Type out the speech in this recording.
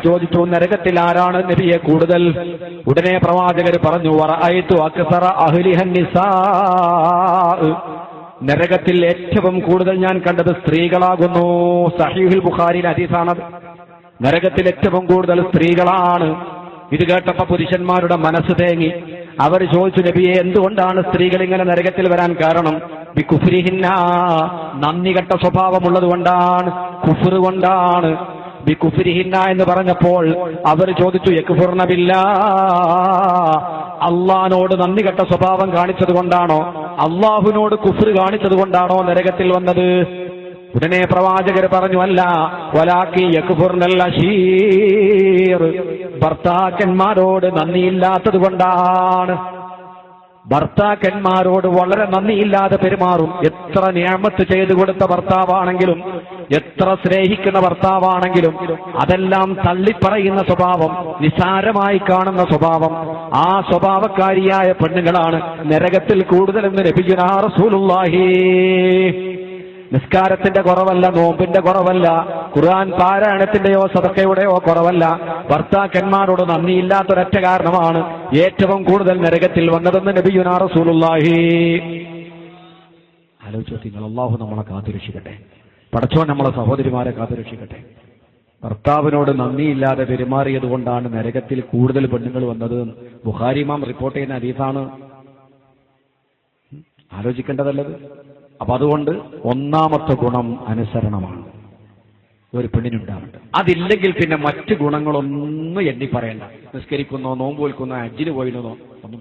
ചോദിച്ചു, നരകത്തിൽ ആരാണ് നബിയെ കൂടുതൽ? ഉടനെ പ്രവാചകർ പറഞ്ഞു, വറഅയ്തു അക്സറ അഹ്ലിഹൻ നിസാ, നരകത്തിൽ ഏറ്റവും കൂടുതൽ ഞാൻ കണ്ടത് സ്ത്രീകളാകുന്നു. സഹീഹുൽ ബുഖാരിയിലെ ഹദീസാണത്. നരകത്തിൽ ഏറ്റവും കൂടുതൽ സ്ത്രീകളാണ്. ഇത് കേട്ടപ്പോ പുരുഷന്മാരുടെ മനസ്സ് തേങ്ങി. അവർ ചോദിച്ചു, നബിയെ, എന്തുകൊണ്ടാണ് സ്ത്രീകൾ ഇങ്ങനെ നരകത്തിൽ വരാൻ കാരണം? ബികുഫ്രിഹിന്ന, നന്ദി കെട്ട സ്വഭാവമുള്ളത് കൊണ്ടാണ്, കുഫ്ർ കൊണ്ടാണ്. ബികുഫ്രിഹിന്ന എന്ന് പറഞ്ഞപ്പോൾ അവർ ചോദിച്ചു, യക്ഫുർന ബില്ലാഹ്, അള്ളാഹിനോട് നന്ദി കെട്ട സ്വഭാവം കാണിച്ചത് കൊണ്ടാണോ, അള്ളാഹുവിനോട് കുഫ്ർ കാണിച്ചത് കൊണ്ടാണോ നരകത്തിൽ വന്നത്? ഉടനെ പ്രവാചകർ പറഞ്ഞു, അല്ല, വലാകി യക്ഫുർനൽ അശീർ, ഭർത്താക്കന്മാരോട് നന്ദിയില്ലാത്തത് കൊണ്ടാണ്. ഭർത്താക്കന്മാരോട് വളരെ നന്ദിയില്ലാതെ പെരുമാറും. എത്ര നിഅമത്ത് ചെയ്തു കൊടുത്ത ഭർത്താവാണെങ്കിലും, എത്ര സ്നേഹിക്കുന്ന ഭർത്താവാണെങ്കിലും അതെല്ലാം തള്ളിപ്പറയുന്ന സ്വഭാവം, നിസാരമായി കാണുന്ന സ്വഭാവം, ആ സ്വഭാവക്കാരിയായ പെണ്ണുങ്ങളാണ് നരകത്തിൽ കൂടുതലെന്ന് നബിയുനാ റസൂലുള്ളാഹി. നിസ്കാരത്തിന്റെ കുറവല്ല, നോമ്പിന്റെ കുറവല്ല, ഖുർആൻ പാരായണത്തിന്റെയോ സദഖയുടെയോ കുറവല്ല, ഭർത്താക്കന്മാരോട് നന്ദിയില്ലാത്തൊരൊറ്റ കാരണമാണ് ഏറ്റവും കൂടുതൽ നരകത്തിൽ വന്നതെന്ന് നബിയുനാ റസൂലുള്ളാഹി. ആലോചിച്ചു നിങ്ങൾ, അല്ലാഹു നമ്മളെ കാത്തുരക്ഷിക്കട്ടെ, പടച്ചോൻ നമ്മളെ സഹോദരിമാരെ കാത്തുരക്ഷിക്കട്ടെ. ഭർത്താവിനോട് നന്ദിയില്ലാതെ പെരുമാറിയത് കൊണ്ടാണ് നരകത്തിൽ കൂടുതൽ പെണ്ണുങ്ങൾ വന്നത്. ബുഖാരി ഇമാം റിപ്പോർട്ട് ചെയ്യുന്ന ഹദീസാണ്. ആലോചിക്കേണ്ടതല്ലത്. അപ്പൊ അതുകൊണ്ട് ഒന്നാമത്തെ ഗുണം അനുസരണമാണ് ഒരു പെണ്ണിനുണ്ടാവേണ്ടത്. അതില്ലെങ്കിൽ പിന്നെ മറ്റു ഗുണങ്ങളൊന്നും എണ്ണി പറയണ്ട. നിസ്കരിക്കുന്നോ, നോമ്പ് വെക്കുന്നോ, ഹജ്ജിന് പോയിരുന്നോ ഒന്നും